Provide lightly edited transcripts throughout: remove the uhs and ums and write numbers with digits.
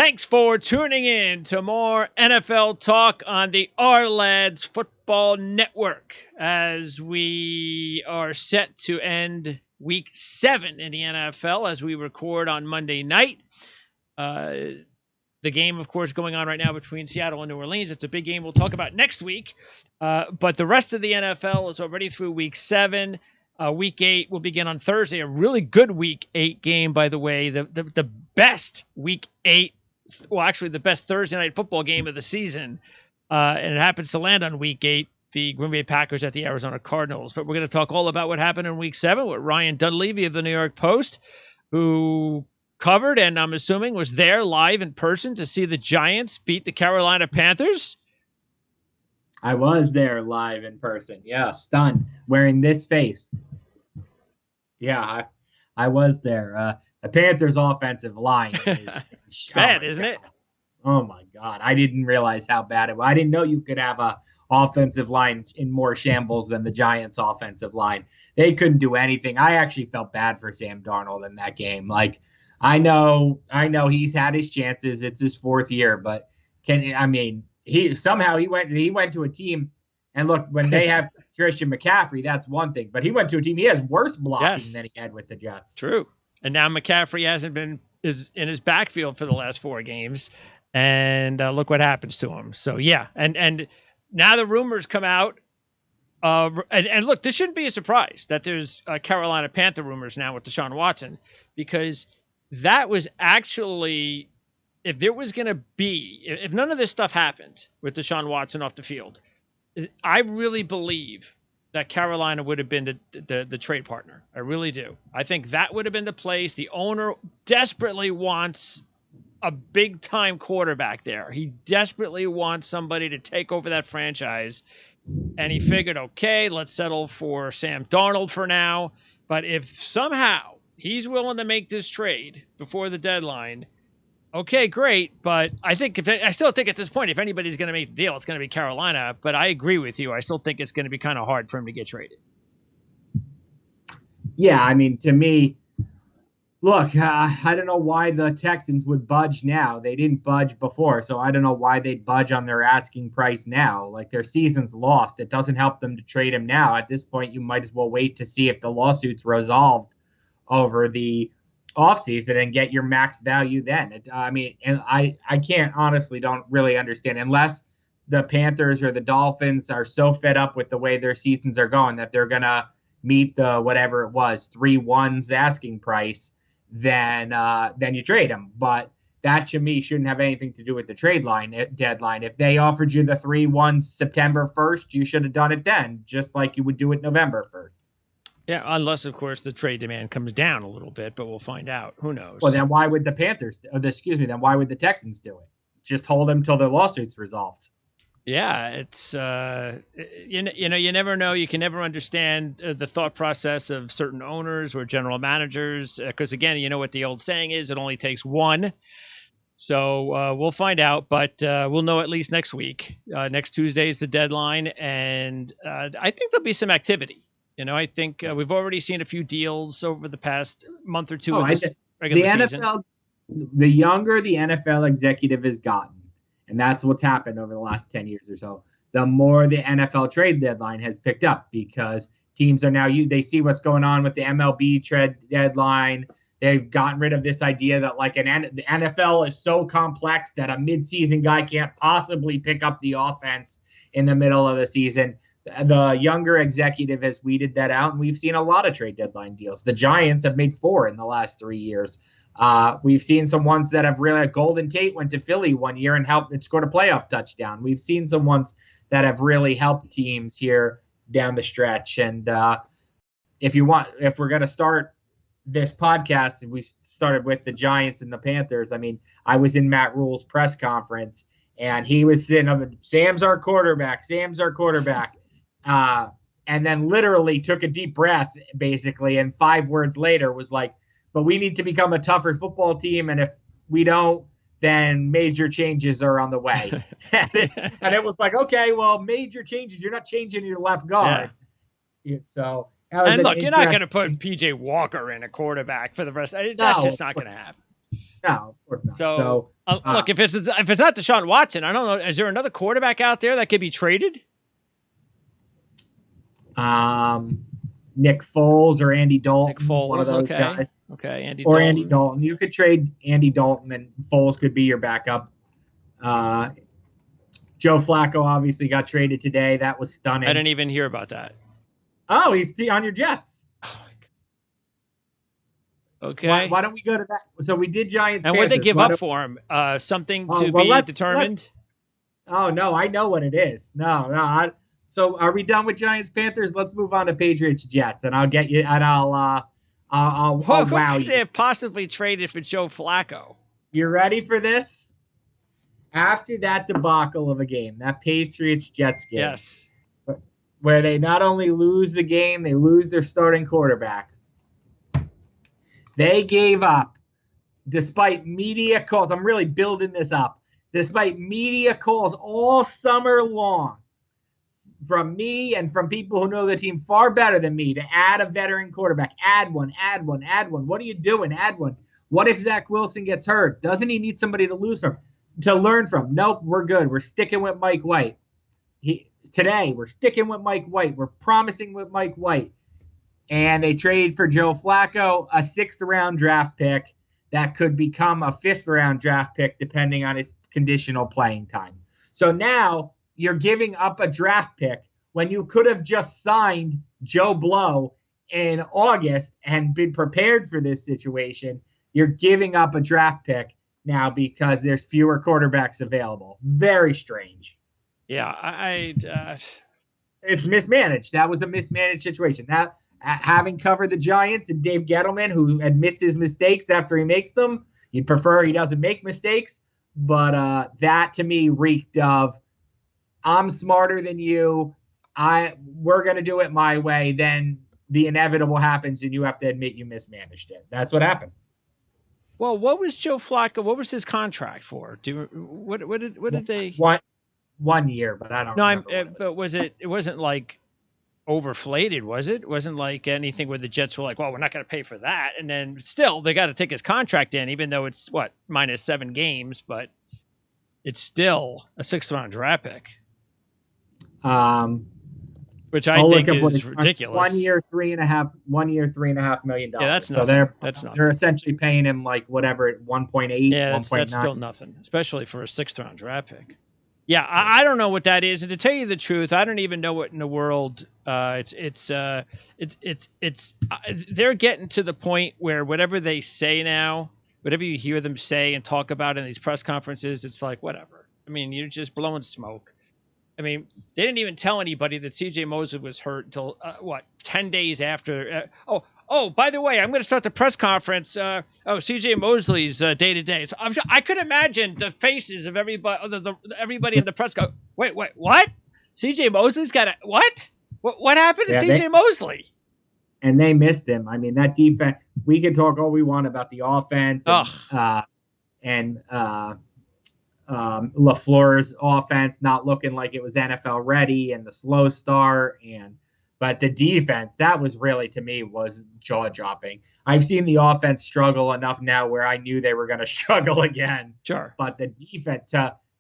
Thanks for tuning in to more NFL talk on the Our Lads Football Network as we are set to end Week 7 in the NFL as we record on Monday night. The game, of course, going on right now between Seattle and New Orleans. It's a big game we'll talk about next week. But the rest of the NFL is already through Week 7. Week 8 will begin on Thursday. A really good Week 8 game, by the way. The best Week 8, well, actually the best Thursday night football game of the season. And it happens to land on Week 8, the Green Bay Packers at the Arizona Cardinals. But we're going to talk all about what happened in Week 7 with Ryan Dunleavy of the New York Post, who covered and I'm assuming was there live in person to see the Giants beat the Carolina Panthers. I was there live in person. Yeah, stunned, wearing this face. Yeah, I was there. The Panthers' offensive line is bad, isn't it? Oh, my God. I didn't realize how bad it was. I didn't know you could have a offensive line in more shambles than the Giants' offensive line. They couldn't do anything. I actually felt bad for Sam Darnold in that game. Like, I know he's had his chances. It's his 4th year, but he went to a team, and look, when they have Christian McCaffrey, that's one thing, but he went to a team, he has worse blocking than he had with the Jets. True. And now McCaffrey is in his backfield for the last 4 games, and look what happens to him. So yeah, and now the rumors come out. And look, this shouldn't be a surprise that there's Carolina Panther rumors now with Deshaun Watson, because that was actually, if none of this stuff happened with Deshaun Watson off the field, I really believe that Carolina would have been the trade partner. I really do. I think that would have been the place. The owner desperately wants a big-time quarterback there. He desperately wants somebody to take over that franchise. And he figured, okay, let's settle for Sam Darnold for now. But if somehow he's willing to make this trade before the deadline, okay, great. But I still think at this point, if anybody's going to make the deal, it's going to be Carolina. But I agree with you. I still think it's going to be kind of hard for him to get traded. Yeah, I mean, to me, look, I don't know why the Texans would budge now. They didn't budge before, so I don't know why they'd budge on their asking price now. Like, their season's lost. It doesn't help them to trade him now. At this point, you might as well wait to see if the lawsuit's resolved over the offseason and get your max value then. I don't really understand, unless the Panthers or the Dolphins are so fed up with the way their seasons are going that they're going to meet the whatever it was, 3-1's asking price, then you trade them. But that, to me, shouldn't have anything to do with the trade deadline. If they offered you the 3-1 September 1st, you should have done it then, just like you would do it November 1st. Yeah, unless, of course, the trade demand comes down a little bit, but we'll find out. Who knows? Well, then why would the then why would the Texans do it? Just hold them till their lawsuit's resolved. Yeah, it's, you never know. You can never understand the thought process of certain owners or general managers, because, again, you know what the old saying is, it only takes one. So we'll find out, but we'll know at least next week. Next Tuesday is the deadline, and I think there'll be some activity. I think we've already seen a few deals over the past month or two of this regular season. The younger the NFL executive has gotten, and that's what's happened over the last 10 years or so, the more the NFL trade deadline has picked up, because teams are now, they see what's going on with the MLB trade deadline. They've gotten rid of this idea that the NFL is so complex that a midseason guy can't possibly pick up the offense in the middle of the season. The younger executive has weeded that out, and we've seen a lot of trade deadline deals. The Giants have made 4 in the last 3 years. We've seen some ones that have really, Golden Tate went to Philly one year and scored a playoff touchdown. We've seen some ones that have really helped teams here down the stretch. And if we're going to start this podcast, we started with the Giants and the Panthers. I mean, I was in Matt Rule's press conference, and he was sitting up, Sam's our quarterback. And then literally took a deep breath, basically, and 5 words later was like, but we need to become a tougher football team, and if we don't, then major changes are on the way. and it was like, okay, well, major changes, you're not changing your left guard. Yeah. So, and look, you're not going to put PJ Walker in a quarterback for the rest. That's just not going to happen. No, of course not. So, So, look, if it's not Deshaun Watson, I don't know. Is there another quarterback out there that could be traded? Nick Foles or Andy Dalton, Nick Foles, one of those okay, guys, okay, Andy or Andy Dalton. Dalton. You could trade Andy Dalton, and Foles could be your backup. Joe Flacco obviously got traded today. That was stunning. I didn't even hear about that. Oh, he's on your Jets. Okay. Why don't we go to that? So we did Giants. And what they give up for him? Something to be determined. Oh no, I know what it is. No. So are we done with Giants Panthers? Let's move on to Patriots Jets, and I'll get you. And I'll wow you. They have possibly traded for Joe Flacco. You ready for this? After that debacle of a game, that Patriots Jets game, yes, where they not only lose the game, they lose their starting quarterback. They gave up, despite media calls. I'm really building this up. Despite media calls all summer long from me and from people who know the team far better than me to add a veteran quarterback. Add one. What are you doing? Add one. What if Zach Wilson gets hurt? Doesn't he need somebody to learn from? Nope, we're good. We're sticking with Mike White. Today, we're sticking with Mike White. We're promising with Mike White. And they traded for Joe Flacco, a 6th-round draft pick that could become a 5th-round draft pick depending on his conditional playing time. So now you're giving up a draft pick when you could have just signed Joe Blow in August and been prepared for this situation. You're giving up a draft pick now because there's fewer quarterbacks available. Very strange. Yeah, it's mismanaged. That was a mismanaged situation. That having covered the Giants and Dave Gettleman, who admits his mistakes after he makes them, you'd prefer he doesn't make mistakes. But that to me reeked of, I'm smarter than you. We're going to do it my way. Then the inevitable happens and you have to admit you mismanaged it. That's what happened. Well, what was Joe Flacco? What was his contract for? What did they? 1 year, but I don't know. But was it? It wasn't like overflated, was it? It wasn't like anything where the Jets were like, well, we're not going to pay for that. And then still they got to take his contract in, even though it's minus 7 games, but it's still a 6th-round draft pick. Which I think is ridiculous. 1 year, $3.5 million. Yeah, that's nothing. So that's nothing. They're essentially paying him like whatever, 1.8, yeah, 1.9. That's still nothing, especially for a 6th-round draft pick. Yeah, I don't know what that is, and to tell you the truth, I don't even know what in the world. They're getting to the point where whatever they say now, whatever you hear them say and talk about in these press conferences, it's like whatever. I mean, you're just blowing smoke. I mean, they didn't even tell anybody that C.J. Mosley was hurt until 10 days after. Oh, by the way, I'm going to start the press conference. C.J. Mosley's day to day. I could imagine the faces of everybody in the press. Wait, what? C.J. Mosley's got what? What happened to C.J. Mosley? And they missed him. I mean, that defense. We can talk all we want about the offense and LaFleur's offense not looking like it was NFL ready and the slow start but the defense, that was really, to me, was jaw-dropping. I've seen the offense struggle enough now where I knew they were going to struggle again. Sure. But the defense,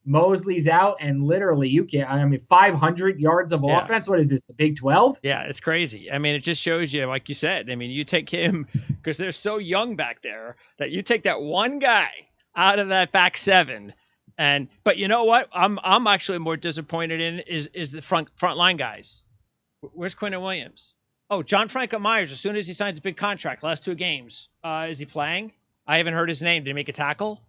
Mosley's out, and literally 500 yards of offense. What is this, the Big 12? Yeah, it's crazy. I mean, it just shows you, like you said, I mean, you take him, because they're so young back there, that you take that one guy out of that back 7, but you know what? I'm actually more disappointed in is the front line guys. Where's Quinnen Williams? Oh, John Franco Myers, as soon as he signs a big contract, last 2 games. Is he playing? I haven't heard his name. Did he make a tackle?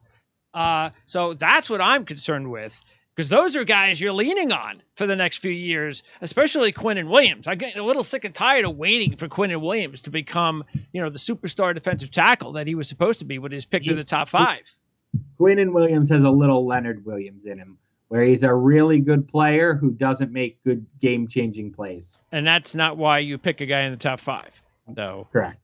So that's what I'm concerned with, because those are guys you're leaning on for the next few years, especially Quinnen Williams. I get a little sick and tired of waiting for Quinnen Williams to become, the superstar defensive tackle that he was supposed to be when he was picked in the top 5. Quinnen Williams has a little Leonard Williams in him, where he's a really good player who doesn't make good game-changing plays. And that's not why you pick a guy in the top 5. So correct.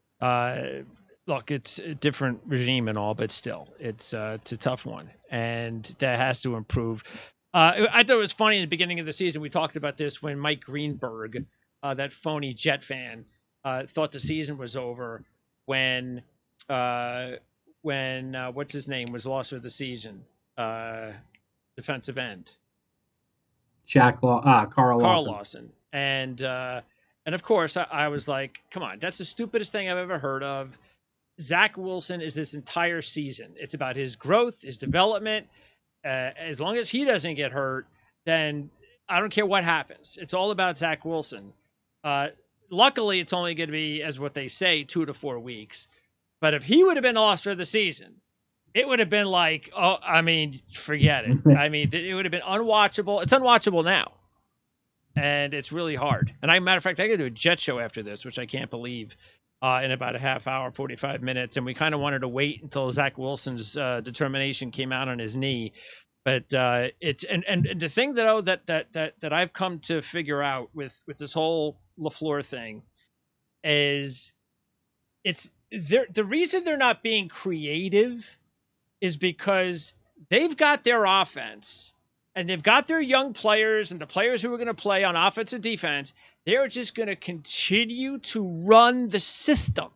Look, it's a different regime and all, but still, it's a tough one, and that has to improve. I thought it was funny in the beginning of the season. We talked about this when Mike Greenberg, that phony Jet fan, thought the season was over when when what's his name was lost for the season, defensive end Carl Carl Lawson. Lawson, and of course I was like, come on, that's the stupidest thing I've ever heard of. Zach Wilson is this entire season. It's about his growth, his development. As long as he doesn't get hurt, then I don't care what happens. It's all about Zach Wilson. Luckily, it's only going to be, as what they say, 2 to 4 weeks. But if he would have been lost for the season, it would have been like, oh, I mean, forget it. I mean, it would have been unwatchable. It's unwatchable now. And it's really hard. And matter of fact, I got to do a Jet show after this, which I can't believe, in about a half hour, 45 minutes. And we kind of wanted to wait until Zach Wilson's determination came out on his knee. But it's and the thing that I've come to figure out with this whole LaFleur thing is the reason they're not being creative is because they've got their offense and they've got their young players and the players who are going to play on offense and defense. They're just going to continue to run the system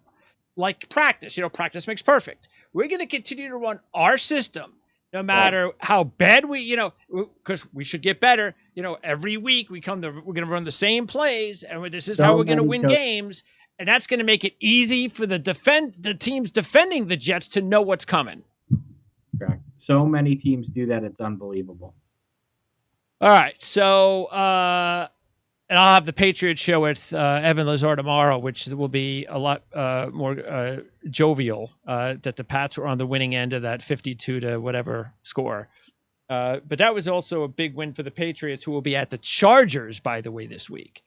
like practice. Practice makes perfect. We're going to continue to run our system no matter how bad because we should get better. Every week we're going to run the same plays, and this is how we're going to win games. And that's going to make it easy for the teams defending the Jets to know what's coming. Correct. So many teams do that. It's unbelievable. All right. So, and I'll have the Patriots show with Evan Lazar tomorrow, which will be a lot more jovial, that the Pats were on the winning end of that 52 to whatever score. But that was also a big win for the Patriots, who will be at the Chargers, by the way, this week.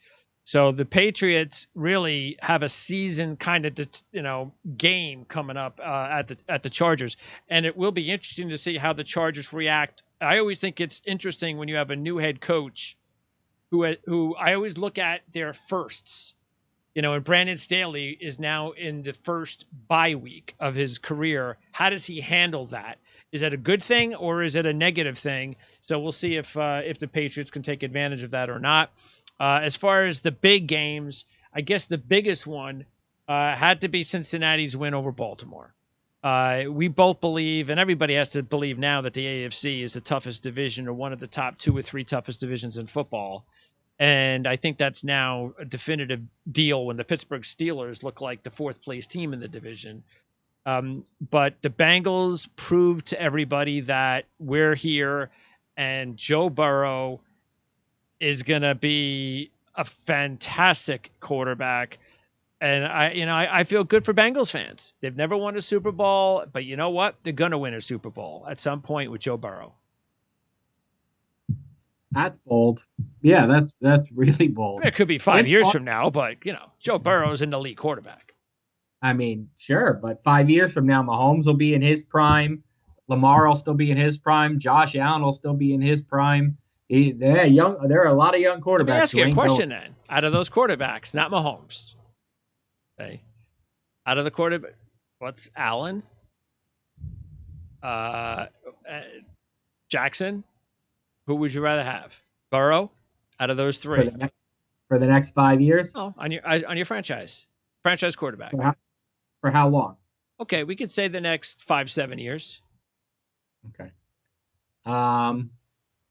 So the Patriots really have a season kind of, game coming up at the Chargers. And it will be interesting to see how the Chargers react. I always think it's interesting when you have a new head coach who I always look at their firsts. And Brandon Staley is now in the first bye week of his career. How does he handle that? Is that a good thing or is it a negative thing? So we'll see if the Patriots can take advantage of that or not. As far as the big games, I guess the biggest one had to be Cincinnati's win over Baltimore. We both believe, and everybody has to believe now, that the AFC is the toughest division, or one of the top 2 or 3 toughest divisions in football. And I think that's now a definitive deal when the Pittsburgh Steelers look like the 4th place team in the division. But the Bengals proved to everybody that we're here, and Joe Burrow is going to be a fantastic quarterback. And I feel good for Bengals fans. They've never won a Super Bowl, but you know what? They're going to win a Super Bowl at some point with Joe Burrow. That's bold. Yeah, that's really bold. It could be 5 years from now, but Joe Burrow is an elite quarterback. I mean, sure, but 5 years from now, Mahomes will be in his prime. Lamar will still be in his prime. Josh Allen will still be in his prime. They're young. There are a lot of young quarterbacks. Let me ask you a question then. Out of those quarterbacks, not Mahomes. Okay. Out of the quarterback, what's Allen? Jackson? Who would you rather have? Burrow? Out of those 3? For the next 5 years? Oh, on your franchise quarterback. For how long? Okay, we could say the next 5-7 years. Okay.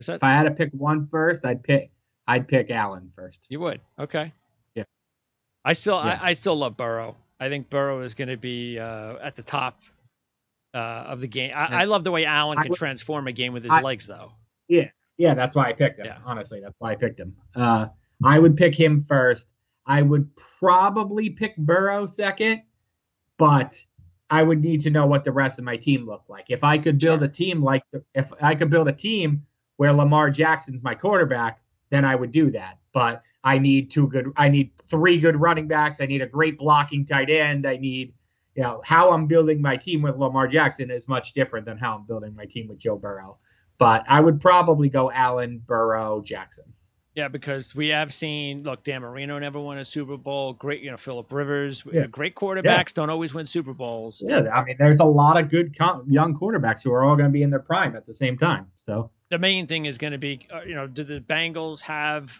If I had to pick one first, I'd pick Allen first. You would? Okay. Yeah. I still love Burrow. I think Burrow is going to be at the top of the game. I love the way Allen can transform a game with his legs, though. Yeah, that's why I picked him. Yeah. Honestly, that's why I picked him. I would pick him first. I would probably pick Burrow second, but I would need to know what the rest of my team looked like. If I could build a team where Lamar Jackson's my quarterback, then I would do that. But I need 3 good running backs. I need a great blocking tight end. I need, how I'm building my team with Lamar Jackson is much different than how I'm building my team with Joe Burrow. But I would probably go Allen, Burrow, Jackson. Yeah, because we have seen, Dan Marino never won a Super Bowl. Great, Phillip Rivers. Yeah. Great quarterbacks don't always win Super Bowls. Yeah, I mean, there's a lot of good young quarterbacks who are all going to be in their prime at the same time. So the main thing is going to be, do the Bengals have?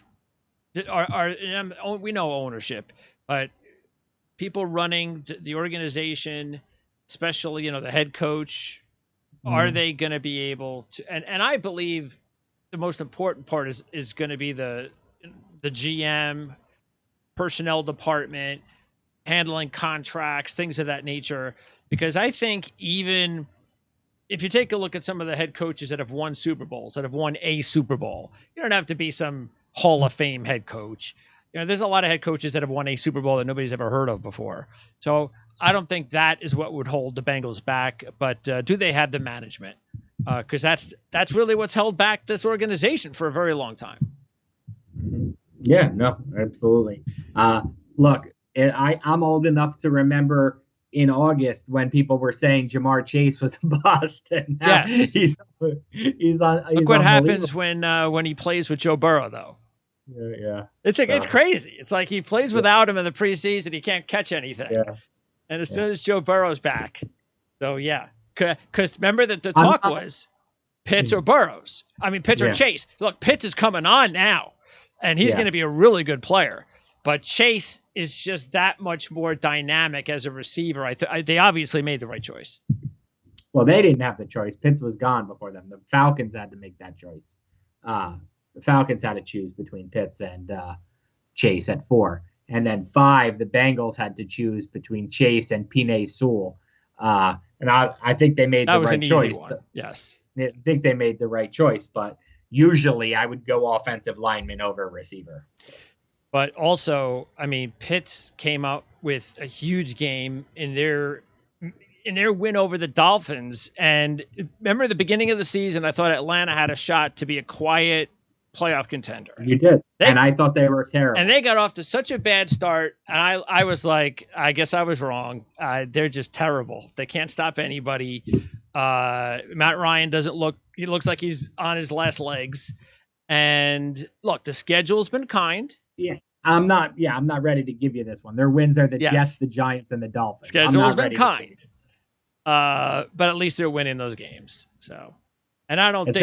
We know ownership, but people running the organization especially, the head coach. Are they going to be able to? And I believe the most important part is going to be the GM, personnel department, handling contracts, things of that nature. Because I think even if you take a look at some of the head coaches that have won Super Bowls, that have won a Super Bowl, you don't have to be some Hall of Fame head coach. There's a lot of head coaches that have won a Super Bowl that nobody's ever heard of before. So I don't think that is what would hold the Bengals back. But do they have the management? Because that's really what's held back this organization for a very long time. Yeah, no, absolutely. Look, I'm old enough to remember in August when people were saying Jamar Chase was a bust. And now yes, he's on. Look what happens when he plays with Joe Burrow, though. Yeah. It's crazy. It's like he plays without him in the preseason. He can't catch anything. Yeah. And as soon as Joe Burrow's back, so yeah, because remember that the talk was Pitts or Burrows. I mean, Pitts or Chase. Look, Pitts is coming on now, and he's going to be a really good player. But Chase is just that much more dynamic as a receiver. They obviously made the right choice. Well, they didn't have the choice. Pitts was gone before them. The Falcons had to make that choice. The Falcons had to choose between Pitts and Chase at 4. And then 5, the Bengals had to choose between Chase and Penei Sewell. And I think they made the right choice. Yes. I think they made the right choice. But usually I would go offensive lineman over receiver. But also, I mean, Pitts came out with a huge game in their win over the Dolphins. And remember the beginning of the season, I thought Atlanta had a shot to be a quiet playoff contender. You did. And I thought they were terrible. And they got off to such a bad start. And I was like, I guess I was wrong. They're just terrible. They can't stop anybody. Matt Ryan he looks like he's on his last legs. And look, the schedule's been kind. Yeah. I'm not ready to give you this one. Their wins are the Jets, the Giants, and the Dolphins. Schedule's been kind. But at least they're winning those games. So, and I don't think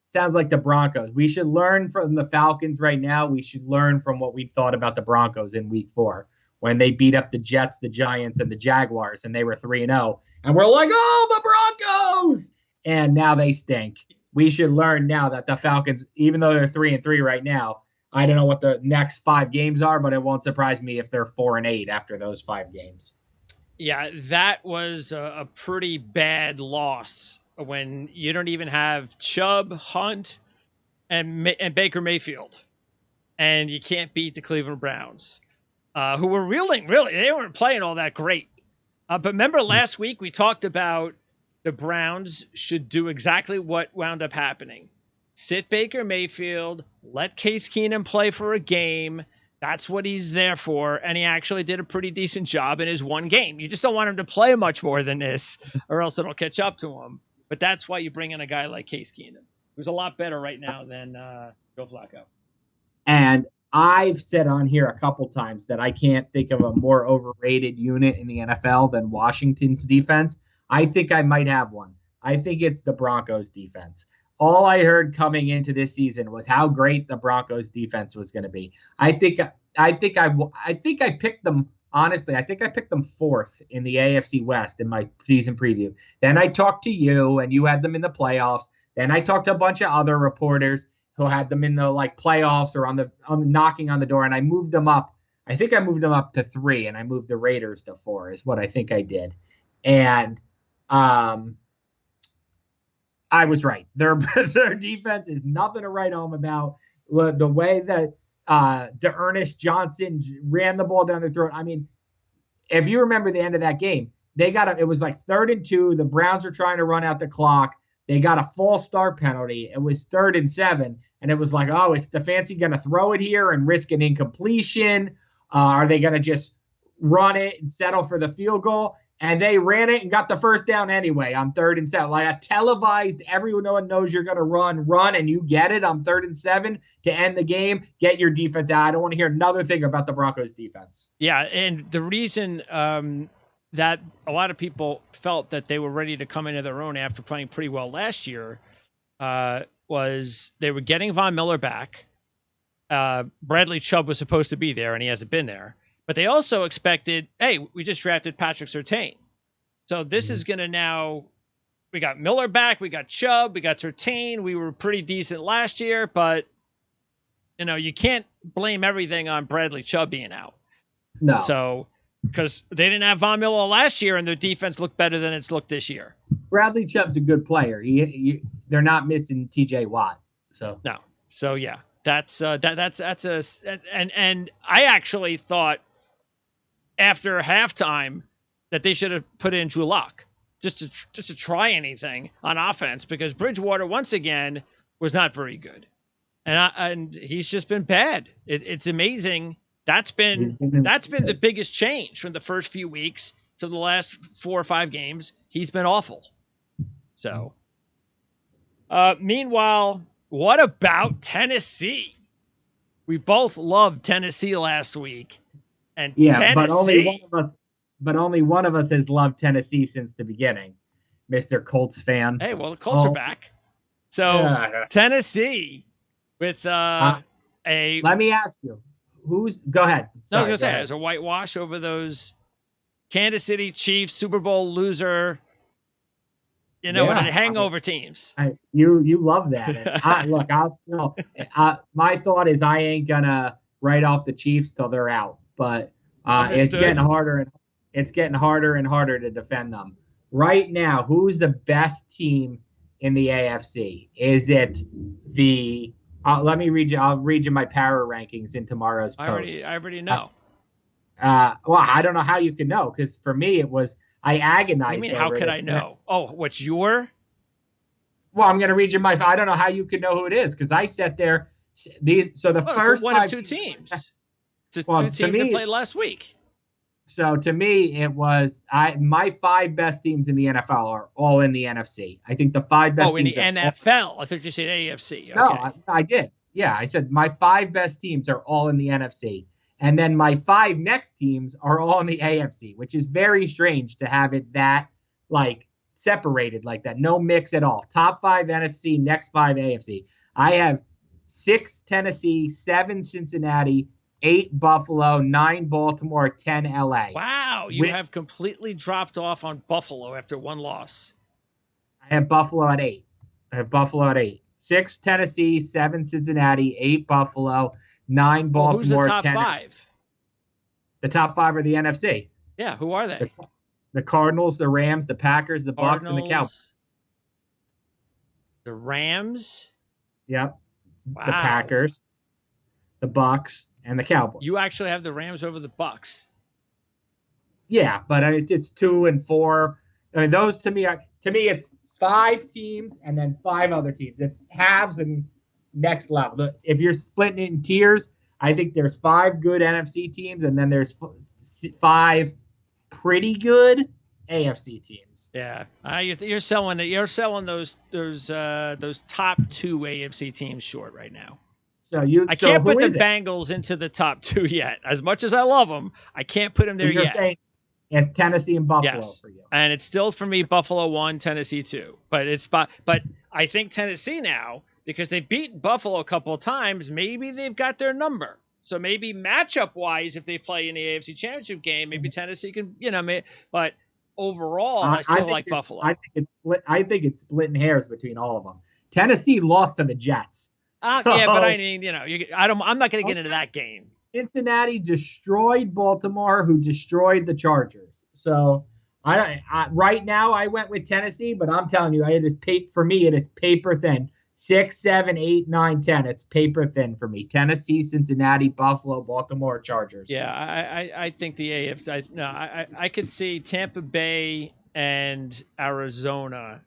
sounds like the Broncos. We should learn from the Falcons right now. We should learn from what we thought about the Broncos in week 4 when they beat up the Jets, the Giants, and the Jaguars, and they were 3-0. And we're like, oh, the Broncos! And now they stink. We should learn now that the Falcons, even though they're 3-3 right now, I don't know what the next 5 games are, but it won't surprise me if they're 4-8 after those 5 games. Yeah, that was a pretty bad loss when you don't even have Chubb, Hunt, and Baker Mayfield, and you can't beat the Cleveland Browns, who were reeling. Really, they weren't playing all that great. But remember last week we talked about the Browns should do exactly what wound up happening. Sit Baker Mayfield, let Case Keenum play for a game. That's what he's there for, and he actually did a pretty decent job in his one game. You just don't want him to play much more than this, or else it'll catch up to him. But that's why you bring in a guy like Case Keenum, who's a lot better right now than Joe Flacco. And I've said on here a couple times that I can't think of a more overrated unit in the NFL than Washington's defense. I think I might have one. I think it's the Broncos defense. All I heard coming into this season was how great the Broncos defense was going to be. I think I picked them. Honestly, I think I picked them 4th in the AFC West in my season preview. Then I talked to you, and you had them in the playoffs. Then I talked to a bunch of other reporters who had them in the playoffs or on the knocking on the door, and I moved them up. I think I moved them up to 3, and I moved the Raiders to 4 is what I think I did. And I was right. Their defense is nothing to write home about. The way that D'Ernest Johnson ran the ball down their throat. I mean, if you remember the end of that game, it was like 3rd and 2. The Browns were trying to run out the clock. They got a false start penalty. It was 3rd and 7. And it was like, oh, is Stefanski going to throw it here and risk an incompletion? Are they going to just run it and settle for the field goal? And they ran it and got the first down anyway on 3rd and 7. Like a televised, everyone knows you're going to run, and you get it on 3rd and 7 to end the game. Get your defense out. I don't want to hear another thing about the Broncos defense. Yeah, and the reason that a lot of people felt that they were ready to come into their own after playing pretty well last year was they were getting Von Miller back. Bradley Chubb was supposed to be there, and he hasn't been there. But they also expected, hey, we just drafted Patrick Surtain. So this is going to now. We got Miller back. We got Chubb. We got Surtain. We were pretty decent last year, but you can't blame everything on Bradley Chubb being out. No. So, because they didn't have Von Miller last year, and their defense looked better than it's looked this year. Bradley Chubb's a good player. They're not missing T.J. Watt. So no. So yeah, that's and I actually thought after halftime that they should have put in Drew Lock just to try anything on offense, because Bridgewater once again was not very good, and he's just been bad. It's amazing. That's been the biggest change from the first few weeks to the last 4 or 5 games. He's been awful. So, meanwhile, what about Tennessee? We both loved Tennessee last week, and Tennessee, but only one of us has loved Tennessee since the beginning, Mr. Colts fan. Hey, well, the Colts are back. So Tennessee with let me ask you. Go ahead. Sorry, I was going to say, there's a whitewash over those Kansas City Chiefs Super Bowl loser, hangover teams. You love that. I'll still. My thought is I ain't gonna write off the Chiefs till they're out, but it's getting harder and harder to defend them. Right now, who's the best team in the AFC? Is it the? Let me read you. I'll read you my power rankings in tomorrow's post. I already know. Well, I don't know how you can know, because for me it was I agonized. You mean how could I know? Oh, what's your? Well, I'm going to read you I don't know how you could know who it is, because I sat there. First one of 2 teams. Two teams that played last week. So to me, it was my 5 best teams in the NFL are all in the NFC. I think the 5 best. Oh, in the NFL. I thought you said AFC. Okay. No, I did. Yeah, I said my 5 best teams are all in the NFC, and then my 5 next teams are all in the AFC, which is very strange to have it that separated like that. No mix at all. Top 5 NFC, next 5 AFC. I have 6 Tennessee, 7 Cincinnati, 8 Buffalo, 9 Baltimore, 10 LA. Wow, you have completely dropped off on Buffalo after 1 loss. I have Buffalo at 8. 6 Tennessee, 7 Cincinnati, 8 Buffalo, 9 Baltimore, who's the top 10. 5? The top 5 are the NFC. Yeah, who are they? The Cardinals, the Rams, the Packers, the Bucks, and the Cowboys. The Rams? Yep. Wow. The Packers, the Bucks, and the Cowboys. You actually have the Rams over the Bucks. Yeah, but it's 2 and 4. I mean, those to me, it's 5 teams and then 5 other teams. It's halves and next level. If you're splitting it in tiers, I think there's 5 good NFC teams, and then there's 5 pretty good AFC teams. Yeah, you're selling those top 2 AFC teams short right now. I can't put the Bengals into the top 2 yet. As much as I love them, I can't put them there yet. Saying it's Tennessee and Buffalo for you. And it's still for me Buffalo 1, Tennessee 2. But I think Tennessee now, because they've beaten Buffalo a couple of times, maybe they've got their number. So maybe matchup wise, if they play in the AFC Championship game, maybe Tennessee can, but overall, I still like Buffalo. I think it's splitting hairs between all of them. Tennessee lost to the Jets. Yeah, but I mean, I'm not going to get into that game. Cincinnati destroyed Baltimore, who destroyed the Chargers. So right now I went with Tennessee, but I'm telling you, for me, it is paper thin. 6, 7, 8, 9, 10. It's paper thin for me. Tennessee, Cincinnati, Buffalo, Baltimore, Chargers. Yeah, I think the AFC. I could see Tampa Bay and Arizona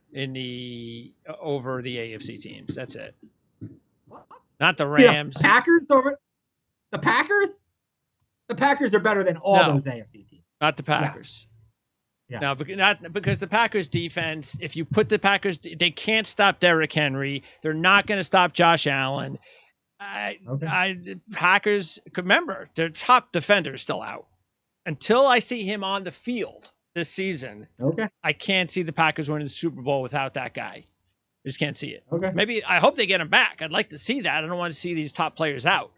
over the AFC teams. That's it. What? Not the Rams. The Packers over the Packers? The Packers are better than all those AFC teams. Not the Packers. Yes. No, because the Packers defense, if you put the Packers, they can't stop Derrick Henry. They're not going to stop Josh Allen. Packers, remember, their top defender is still out. Until I see him on the field this season, I can't see the Packers winning the Super Bowl without that guy. I just can't see it. Maybe I hope they get him back. I'd like to see that. I don't want to see these top players out.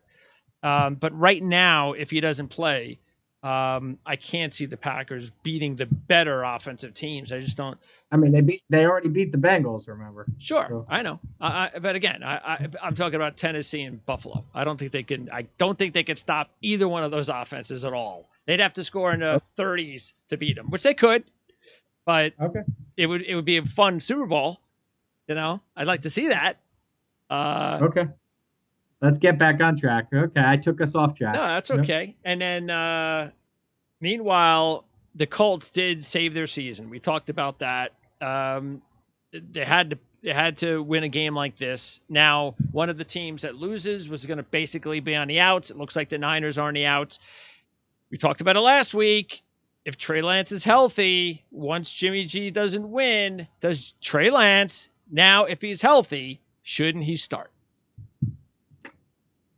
But right now, if he doesn't play, I can't see the Packers beating the better offensive teams. I just don't. I mean, they already beat the Bengals. Remember? Sure, So, I know. But again, I'm talking about Tennessee and Buffalo. I don't think they can. I don't think they could stop either one of those offenses at all. They'd have to score in the 30s to beat them, which they could. But okay. It would be a fun Super Bowl. I'd like to see that. Okay. Let's get back on track. Okay, I took us off track. No, that's okay. Yep. And then, meanwhile, the Colts did save their season. We talked about that. They had to win a game like this. Now, one of the teams that loses was going to basically be on the outs. It looks like the Niners are on the outs. We talked about it last week. If Trey Lance is healthy, once Jimmy G doesn't win, does Trey Lance, now if he's healthy, shouldn't he start?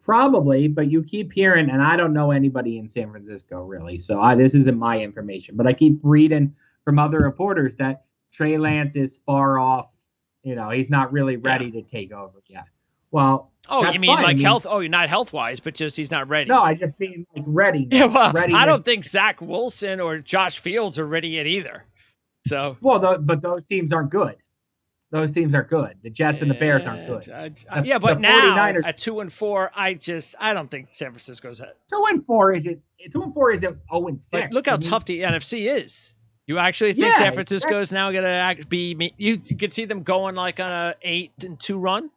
Probably, but you keep hearing, and I don't know anybody in San Francisco really, so this isn't my information, but I keep reading from other reporters that Trey Lance is far off. He's not really ready to take over yet. Well, you mean fine. Health? Oh, you're not health-wise, but just he's not ready. No, I just mean ready. Yeah, well, readiness. I don't think Zach Wilson or Josh Fields are ready yet either. So, but those teams aren't good. Those teams are good. The Jets and the Bears aren't good. But now at 2-4, I don't think San Francisco's at 2-4 isn't 0-6. Look how tough the NFC is. You actually think San Francisco's now going to be? You could see them going like on a 8-2 run.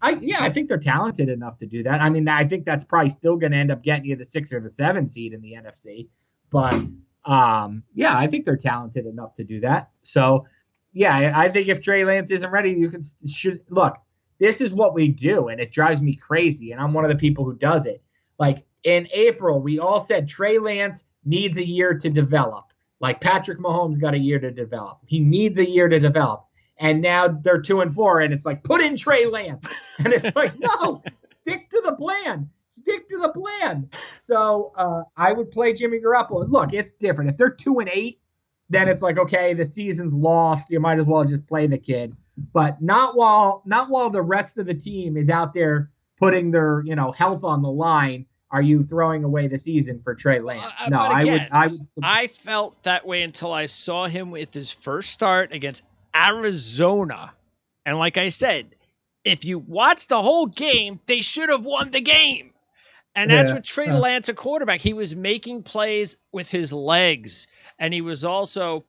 I think they're talented enough to do that. I mean, I think that's probably still going to end up getting you the 6 or the 7 seed in the NFC. But I think they're talented enough to do that. So. Yeah, I think if Trey Lance isn't ready, look. This is what we do, and it drives me crazy. And I'm one of the people who does it. Like in April, we all said Trey Lance needs a year to develop. Like Patrick Mahomes got a year to develop. He needs a year to develop. And now they're 2-4, and it's like put in Trey Lance, and it's like no, stick to the plan. Stick to the plan. So I would play Jimmy Garoppolo. Look, it's different. If they're 2-8. Then it's like, okay, the season's lost. You might as well just play the kid. But not while the rest of the team is out there putting their, health on the line. Are you throwing away the season for Trey Lance? No, again, I felt that way until I saw him with his first start against Arizona. And like I said, if you watch the whole game, they should have won the game. And that's what Trey Lance, a quarterback, he was making plays with his legs. And he was also,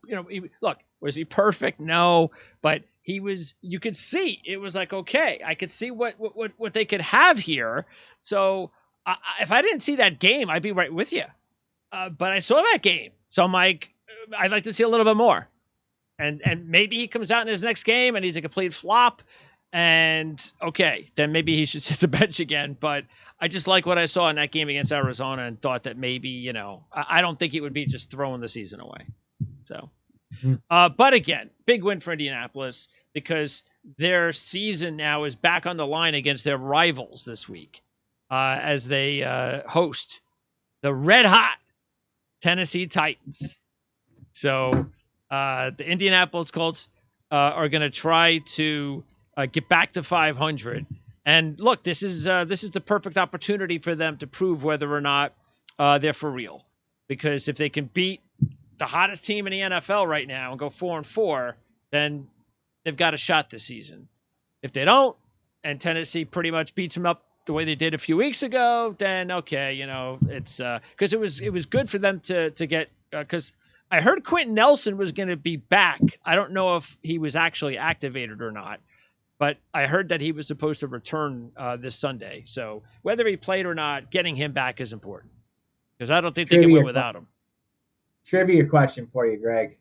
was he perfect? No, but you could see, it was like, okay, I could see what they could have here. So if I didn't see that game, I'd be right with you. But I saw that game. So I'm like, I'd like to see a little bit more. And maybe he comes out in his next game and he's a complete flop. And okay, then maybe he should sit the bench again. But I just like what I saw in that game against Arizona and thought that maybe, I don't think it would be just throwing the season away. So, but again, big win for Indianapolis because their season now is back on the line against their rivals this week as they host the red hot Tennessee Titans. So the Indianapolis Colts are going to try to get back to 500. And look, this is the perfect opportunity for them to prove whether or not they're for real. Because if they can beat the hottest team in the NFL right now and go 4-4, then they've got a shot this season. If they don't, and Tennessee pretty much beats them up the way they did a few weeks ago, then okay, it's because it was good for them to get because I heard Quentin Nelson was going to be back. I don't know if he was actually activated or not. But I heard that he was supposed to return this Sunday. So whether he played or not, getting him back is important. Because I don't think they can win without him. Trivia question for you, Greg.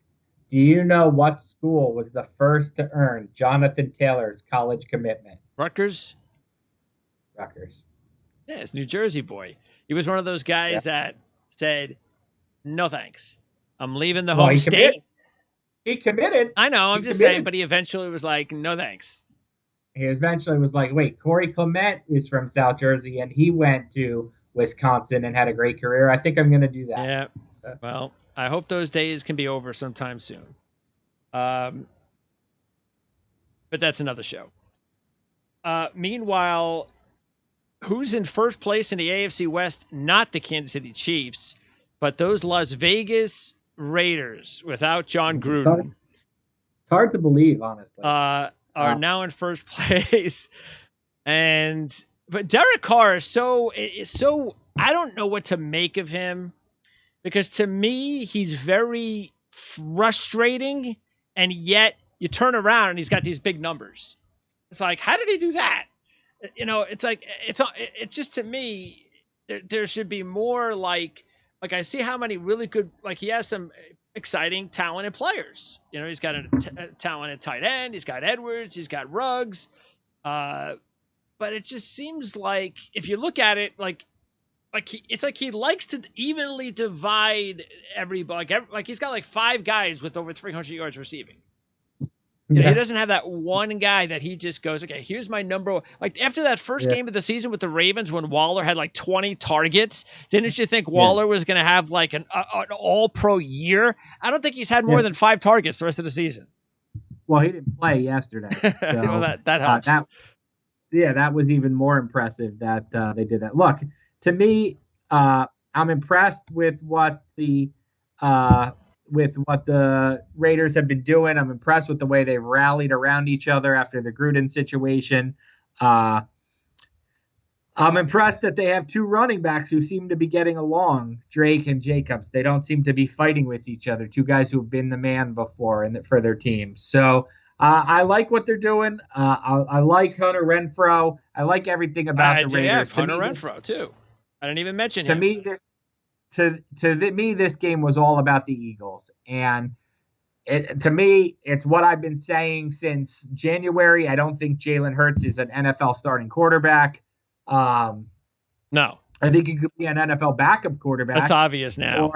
Do you know what school was the first to earn Jonathan Taylor's college commitment? Rutgers? Rutgers. Yeah, it's New Jersey boy. He was one of those guys that said, no thanks. I'm leaving the home state. He committed. I know, I'm just saying, but he eventually was like, no thanks. He eventually was like, wait, Corey Clement is from South Jersey, and he went to Wisconsin and had a great career. I think I'm going to do that. Yeah. So. Well, I hope those days can be over sometime soon. But that's another show. Meanwhile, who's in first place in the AFC West? Not the Kansas City Chiefs, but those Las Vegas Raiders without John It's Gruden hard to believe, honestly. are now in first place. But Derek Carr is so I don't know what to make of him, because to me he's very frustrating, and yet you turn around and he's got these big numbers. It's like, how did he do that? It's like it's just, to me, there should be more like I see how many really good, like, he has some exciting, talented players. He's got a talented tight end. He's got Edwards. He's got Ruggs. But it just seems like, if you look at it, it's like he likes to evenly divide everybody. Like he's got like 5 guys with over 300 yards receiving. He doesn't have that one guy that he just goes, okay, here's my number. Like after that first game of the season with the Ravens, when Waller had like 20 targets, didn't you think Waller was going to have like an all-pro year? I don't think he's had more than 5 targets the rest of the season. Well, he didn't play yesterday. So, well, that helps. That was even more impressive that they did that. Look, to me, I'm impressed with what the Raiders have been doing. I'm impressed with the way they've rallied around each other after the Gruden situation. I'm impressed that they have 2 running backs who seem to be getting along, Drake and Jacobs. They don't seem to be fighting with each other, 2 guys who have been the man before for their teams. So I like what they're doing. I like Hunter Renfrow. I like everything about the Raiders. Hunter Renfrow, too. I didn't even mention him. To me, this game was all about the Eagles. And to me, it's what I've been saying since January. I don't think Jalen Hurts is an NFL starting quarterback. No. I think he could be an NFL backup quarterback. That's obvious now.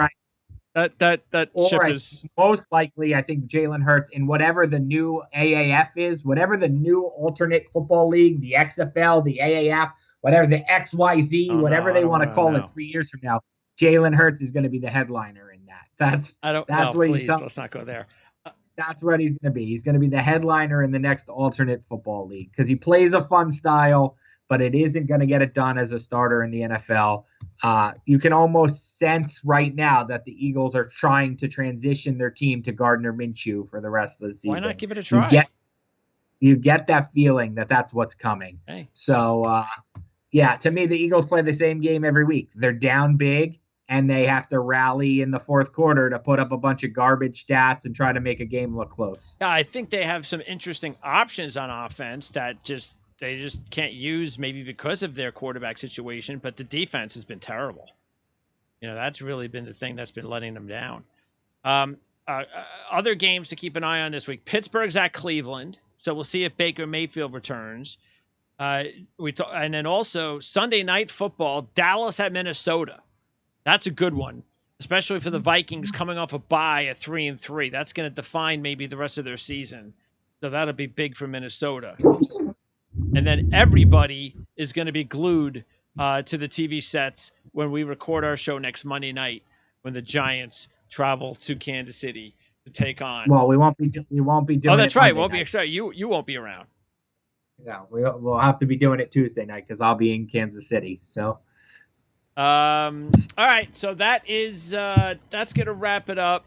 That ship is most likely. I think Jalen Hurts, in whatever the new AAF is, whatever the new alternate football league, the XFL, the AAF, whatever the XYZ, whatever they want to call it 3 years from now, Jalen Hurts is going to be the headliner in that. Let's not go there. That's what he's going to be. He's going to be the headliner in the next alternate football league, because he plays a fun style, but it isn't going to get it done as a starter in the NFL. You can almost sense right now that the Eagles are trying to transition their team to Gardner Minshew for the rest of the season. Why not give it a try? You get that feeling that that's what's coming. Hey. So, to me, the Eagles play the same game every week. They're down big, and they have to rally in the fourth quarter to put up a bunch of garbage stats and try to make a game look close. Yeah, I think they have some interesting options on offense that they just can't use, maybe because of their quarterback situation, but the defense has been terrible. That's really been the thing that's been letting them down. Other games to keep an eye on this week. Pittsburgh's at Cleveland, so we'll see if Baker Mayfield returns. And then also Sunday Night Football, Dallas at Minnesota. That's a good one, especially for the Vikings coming off a bye at 3-3. That's going to define maybe the rest of their season. So that'll be big for Minnesota. And then everybody is going to be glued to the TV sets when we record our show next Monday night, when the Giants travel to Kansas City to take on. Well, we won't be doing. Oh, that's right. Won't be excited. You won't be around. Yeah, we'll have to be doing it Tuesday night because I'll be in Kansas City. So. All right. So that's going to wrap it up.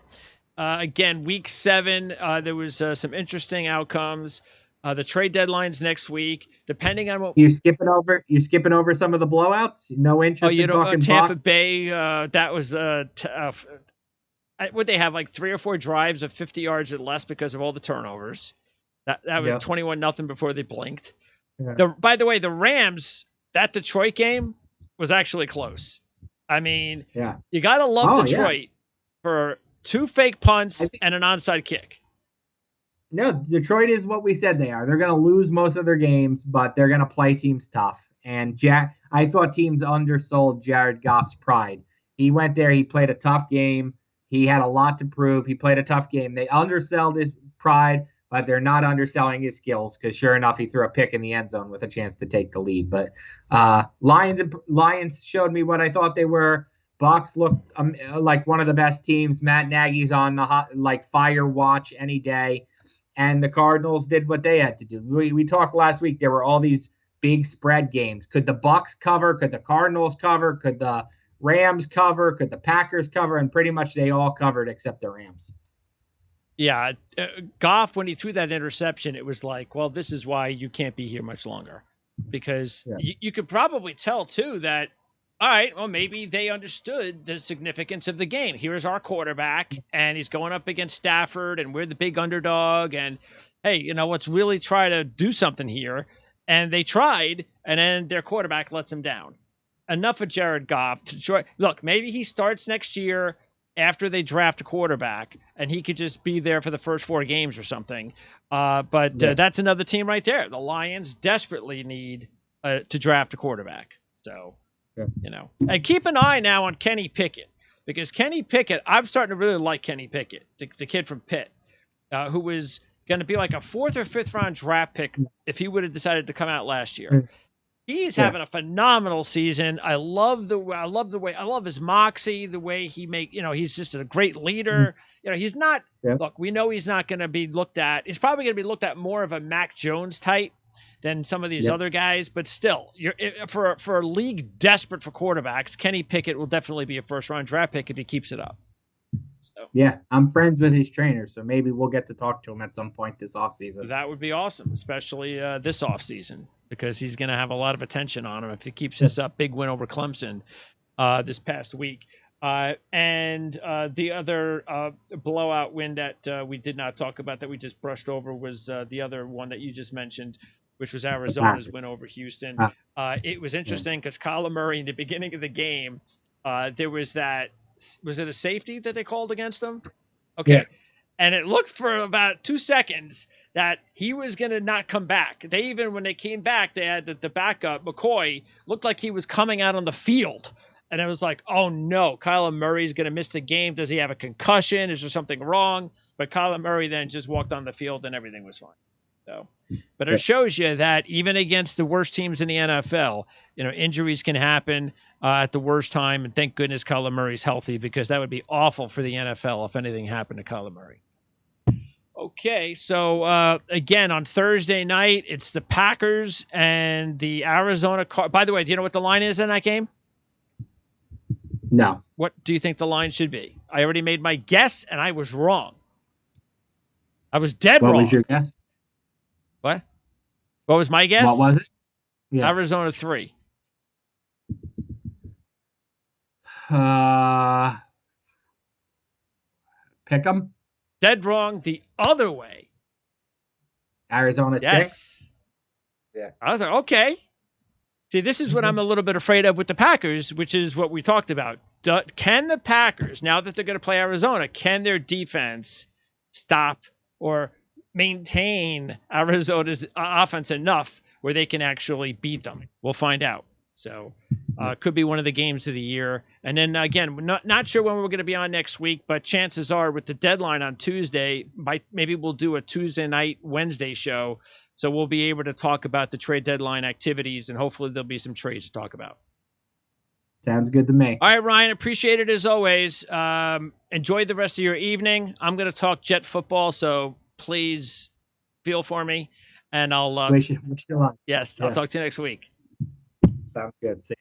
Again, week 7, there was some interesting outcomes. The trade deadline's next week, depending on what you skipping over some of the blowouts. No interest. You in don't talking Tampa Bucs? Bay. That was would they have like 3 or 4 drives of 50 yards or less because of all the turnovers? That was 21-0 before they blinked. Yeah. By the way, the Rams, that Detroit game was actually close. I mean, you got to love Detroit for 2 fake punts and an onside kick. No, Detroit is what we said they are. They're going to lose most of their games, but they're going to play teams tough. And I thought teams undersold Jared Goff's pride. He went there. He played a tough game. He had a lot to prove. He played a tough game. They undersold his pride, but they're not underselling his skills, because sure enough, he threw a pick in the end zone with a chance to take the lead. But Lions showed me what I thought they were. Bucs looked like one of the best teams. Matt Nagy's on the fire watch any day. And the Cardinals did what they had to do. We talked last week. There were all these big spread games. Could the Bucs cover? Could the Cardinals cover? Could the Rams cover? Could the Packers cover? And pretty much they all covered except the Rams. Yeah, Goff, when he threw that interception, it was like, well, this is why you can't be here much longer, because you could probably tell too that, all right, well, maybe they understood the significance of the game. Here's our quarterback, and he's going up against Stafford, and we're the big underdog, and hey, let's really try to do something here. And they tried, and then their quarterback lets them down. Enough of Jared Goff to try. Look, maybe he starts next year after they draft a quarterback, and he could just be there for the first 4 games or something. But that's another team right there. The Lions desperately need to draft a quarterback. So, and keep an eye now on Kenny Pickett, because Kenny Pickett, I'm starting to really like Kenny Pickett, the kid from Pitt, who was going to be like a 4th or 5th round draft pick if he would have decided to come out last year. He's having a phenomenal season. I love his moxie, the way he he's just a great leader. He's not, look, we know he's not going to be looked at. He's probably going to be looked at more of a Mac Jones type than some of these other guys, but still, for a league desperate for quarterbacks, Kenny Pickett will definitely be a 1st round draft pick if he keeps it up. So. Yeah, I'm friends with his trainer, so maybe we'll get to talk to him at some point this offseason. That would be awesome, especially this offseason, because he's going to have a lot of attention on him if he keeps this up. Big win over Clemson this past week. And the other blowout win that we did not talk about that we just brushed over was the other one that you just mentioned, which was Arizona's win over Houston. It was interesting because Kyler Murray in the beginning of the game, there was that. Was it a safety that they called against him? Okay. Yeah. And it looked for about 2 seconds that he was going to not come back. When they came back, they had the backup, McCoy, looked like he was coming out on the field. And it was like, oh no, Kyler Murray's going to miss the game. Does he have a concussion? Is there something wrong? But Kyler Murray then just walked on the field and everything was fine. So, but it shows you that even against the worst teams in the NFL, injuries can happen at the worst time. And thank goodness Kyler Murray's healthy, because that would be awful for the NFL if anything happened to Kyler Murray. Okay, so again, on Thursday night, it's the Packers and the Arizona Cardinals. By the way, do you know what the line is in that game? No. What do you think the line should be? I already made my guess, and I was wrong. I was dead wrong. What was your guess? What was my guess? What was it? Yeah. Arizona 3. Pick 'em. Dead wrong the other way. Arizona 6. Yeah. I was like, okay. See, this is what I'm a little bit afraid of with the Packers, which is what we talked about. Can the Packers, now that they're going to play Arizona, can their defense stop or maintain Arizona's offense enough where they can actually beat them? We'll find out. So could be one of the games of the year. And then again, we're not sure when we're going to be on next week, but chances are with the deadline on Tuesday, maybe we'll do a Tuesday night, Wednesday show. So we'll be able to talk about the trade deadline activities, and hopefully there'll be some trades to talk about. Sounds good to me. All right, Ryan, appreciate it as always. Enjoy the rest of your evening. I'm going to talk Jet football, so please feel for me, and I'll wish you luck. Yes, I'll talk to you next week. Sounds good. See ya.